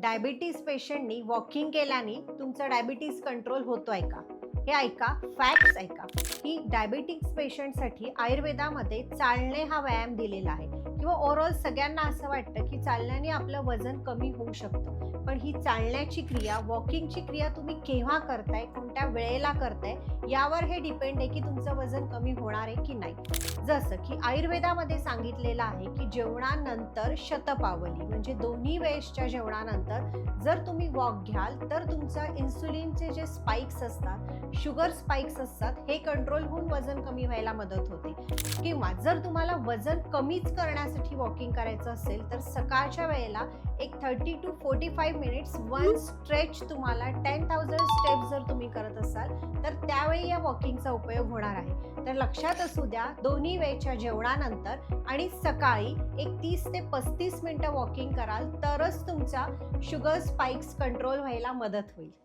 Diabetes पेशंटनी walking केल्याने तुमचा diabetes control होतोय का? हे ऐका, फॅक्ट्स ऐका. की डायबिटीज पेशंटसाठी आयुर्वेदामध्ये चालणे हा व्यायाम दिलेला आहे किंवा ओव्हरऑल सगळ्यांना असं वाटतं की चालण्याने आपलं वजन कमी होऊ शकतं. पण ही चालण्याची क्रिया, वॉकिंगची क्रिया तुम्ही केव्हा करताय, कोणत्या वेळेला करताय यावर हे डिपेंड आहे की तुमचं वजन कमी होणार आहे की नाही. जसं की आयुर्वेदामध्ये सांगितलेलं आहे की जेवणानंतर शतपावली म्हणजे दोन्ही वेळेसच्या जेवणानंतर जर तुम्ही वॉक घ्याल तर तुमचं इन्सुलिनचे जे स्पाइक्स असतात, शुगर स्पाइक्स असतात, हे कंट्रोल होऊन वजन कमी व्हायला मदत होते. किंवा जर तुम्हाला वजन कमीच करण्यासाठी वॉकिंग करायचं असेल तर सकाळच्या वेळेला एक 30 to 45 मिनिट्स वन स्ट्रेच, तुम्हाला 10,000 स्टेप्स जर तुम्ही करत असाल तर त्यावेळी या वॉकिंगचा उपयोग होणार आहे. तर लक्षात असू द्या, दोन्ही वेळच्या जेवणानंतर आणि सकाळी एक 30 ते 35 मिनिटं वॉकिंग कराल तरच तुमचा शुगर स्पाइक्स कंट्रोल व्हायला मदत होईल.